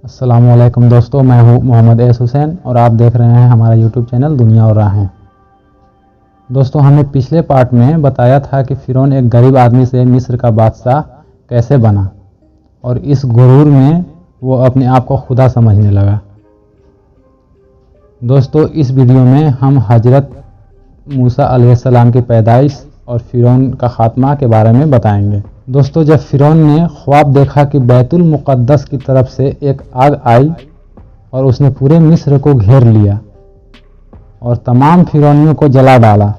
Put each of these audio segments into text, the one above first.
السلام علیکم دوستو، میں ہوں محمد ایس حسین اور آپ دیکھ رہے ہیں ہمارا یوٹیوب چینل دنیا اور راہیں۔ دوستو، ہم نے پچھلے پارٹ میں بتایا تھا کہ فرعون ایک غریب آدمی سے مصر کا بادشاہ کیسے بنا اور اس غرور میں وہ اپنے آپ کو خدا سمجھنے لگا۔ دوستو، اس ویڈیو میں ہم حضرت موسیٰ علیہ السلام کی پیدائش اور فرعون کا خاتمہ کے بارے میں بتائیں گے۔ دوستو، جب فرعون نے خواب دیکھا کہ بیت المقدس کی طرف سے ایک آگ آئی اور اس نے پورے مصر کو گھیر لیا اور تمام فرعونیوں کو جلا ڈالا،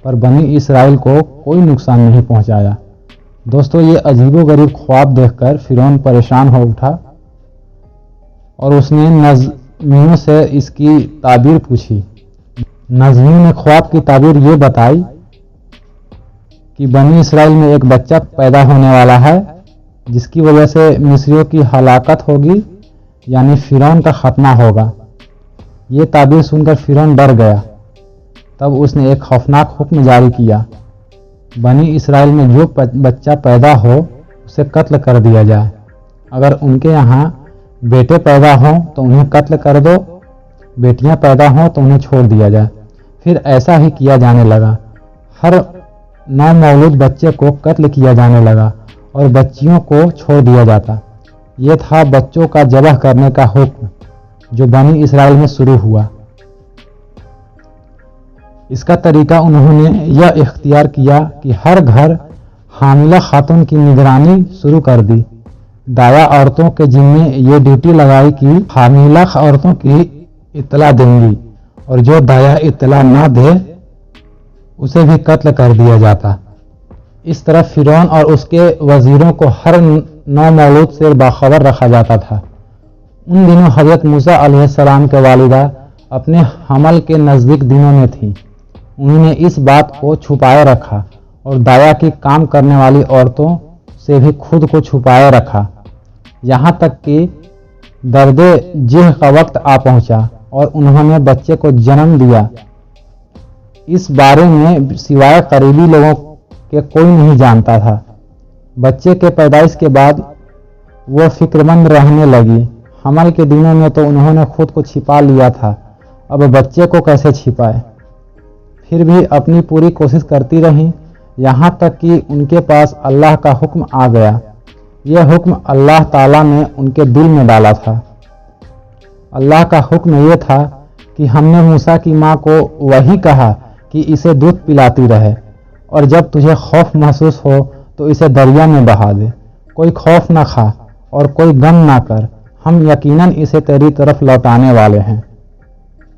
پر بنی اسرائیل کو کوئی نقصان نہیں پہنچایا۔ دوستو، یہ عجیب و غریب خواب دیکھ کر فرعون پریشان ہو اٹھا اور اس نے نجمیوں سے اس کی تعبیر پوچھی۔ نجمیوں نے خواب کی تعبیر یہ بتائی کہ بنی اسرائیل میں ایک بچہ پیدا ہونے والا ہے جس کی وجہ سے مصریوں کی ہلاکت ہوگی، یعنی فرعون کا خاتمہ ہوگا۔ یہ تعبیر سن کر فرعون ڈر گیا۔ تب اس نے ایک خوفناک حکم جاری کیا، بنی اسرائیل میں جو بچہ پیدا ہو اسے قتل کر دیا جائے۔ اگر ان کے یہاں بیٹے پیدا ہوں تو انہیں قتل کر دو، بیٹیاں پیدا ہوں تو انہیں چھوڑ دیا جائے۔ پھر ایسا ہی کیا جانے لگا۔ ہر نومولود بچے کو قتل کیا جانے لگا اور بچیوں کو چھوڑ دیا جاتا۔ یہ تھا بچوں کا ذبح کرنے کا حکم جو بنی اسرائیل میں شروع ہوا۔ اس کا طریقہ انہوں نے یہ اختیار کیا کہ ہر گھر حاملہ خاتون کی نگرانی شروع کر دی۔ دایا عورتوں کے ذمے یہ ڈیوٹی لگائی کہ حاملہ عورتوں کی اطلاع دیں گی اور جو دایا اطلاع نہ دے اسے بھی قتل کر دیا جاتا۔ اس طرح فرعون اور اس کے وزیروں کو ہر نومولود سے باخبر رکھا جاتا تھا۔ ان دنوں حضرت موسیٰ علیہ السلام کے والدہ اپنے حمل کے نزدیک دنوں میں تھیں۔ انہوں نے اس بات کو چھپائے رکھا اور دایا کی کام کرنے والی عورتوں سے بھی خود کو چھپائے رکھا، یہاں تک کہ درد جہ کا وقت آ پہنچا اور انہوں نے بچے کو جنم دیا۔ اس بارے میں سوائے قریبی لوگوں کے کوئی نہیں جانتا تھا۔ بچے کے پیدائش کے بعد وہ فکر مند رہنے لگی۔ حمل کے دنوں میں تو انہوں نے خود کو چھپا لیا تھا، اب بچے کو کیسے چھپائے؟ پھر بھی اپنی پوری کوشش کرتی رہیں، یہاں تک کہ ان کے پاس اللہ کا حکم آ گیا۔ یہ حکم اللہ تعالیٰ نے ان کے دل میں ڈالا تھا۔ اللہ کا حکم یہ تھا کہ ہم نے موسیٰ کی ماں کو وہی کہا کہ اسے دودھ پلاتی رہے اور جب تجھے خوف محسوس ہو تو اسے دریا میں بہا دے۔ کوئی خوف نہ کھا اور کوئی غم نہ کر، ہم یقیناً اسے تیری طرف لوٹانے والے ہیں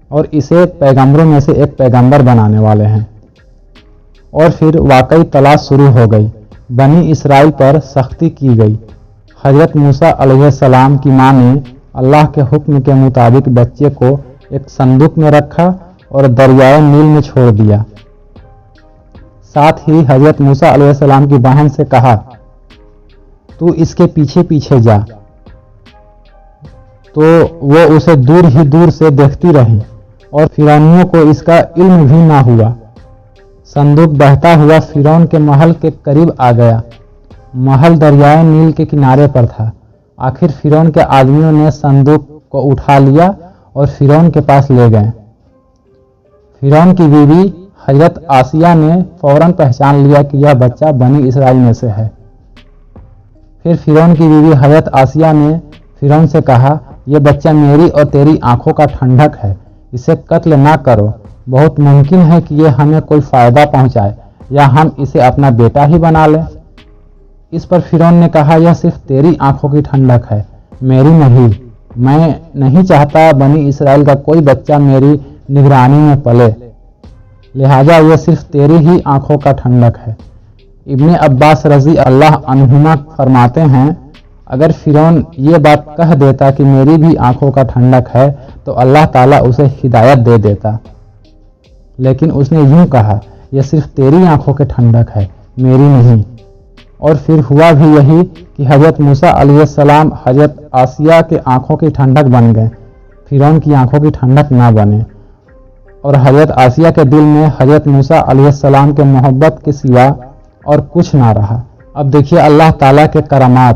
اور اسے پیغمبروں میں سے ایک پیغمبر بنانے والے ہیں۔ اور پھر واقعی تلاش شروع ہو گئی۔ بنی اسرائیل پر سختی کی گئی۔ حضرت موسیٰ علیہ السلام کی ماں نے اللہ کے حکم کے مطابق بچے کو ایک صندوق میں رکھا اور دریائے نیل میں چھوڑ دیا۔ ساتھ ہی حضرت موسیٰ علیہ السلام کی بہن سے کہا، تو اس کے پیچھے پیچھے جا۔ تو وہ اسے دور ہی دور سے دیکھتی رہی اور فرعونیوں کو اس کا علم بھی نہ ہوا۔ صندوق بہتا ہوا فرعون کے محل کے قریب آ گیا۔ محل دریائے نیل کے کنارے پر تھا۔ آخر فرعون کے آدمیوں نے صندوق کو اٹھا لیا اور فرعون کے پاس لے گئے۔ فرعون کی بیوی حضرت آسیہ نے فوراً پہچان لیا کہ یہ بچہ بنی اسرائیل میں سے ہے۔ پھر فرعون کی بیوی حضرت آسیہ نے فرعون سے کہا، یہ بچہ میری اور تیری آنکھوں کا ٹھنڈک ہے، اسے قتل نہ کرو، بہت ممکن ہے کہ یہ ہمیں کوئی فائدہ پہنچائے یا ہم اسے اپنا بیٹا ہی بنا لیں۔ اس پر فرعون نے کہا، یہ صرف تیری آنکھوں کی ٹھنڈک ہے، میری نہیں۔ میں نہیں چاہتا بنی اسرائیل کا کوئی بچہ میری نگرانی میں پلے، لہٰذا یہ صرف تیری ہی آنکھوں کا ٹھنڈک ہے۔ ابن عباس رضی اللہ عنہما فرماتے ہیں، اگر فرعون یہ بات کہہ دیتا کہ میری بھی آنکھوں کا ٹھنڈک ہے تو اللہ تعالیٰ اسے ہدایت دے دیتا، لیکن اس نے یوں کہا، یہ صرف تیری آنکھوں کی ٹھنڈک ہے، میری نہیں۔ اور پھر ہوا بھی یہی کہ حضرت موسیٰ علیہ السلام حضرت آسیہ کے آنکھوں کی ٹھنڈک بن گئے، فرعون کی آنکھوں کی ٹھنڈک نہ بنے، اور حضرت آسیہ کے دل میں حضرت موسیٰ علیہ السلام کے محبت کے سوا اور کچھ نہ رہا۔ اب دیکھیے اللہ تعالیٰ کے کرامات۔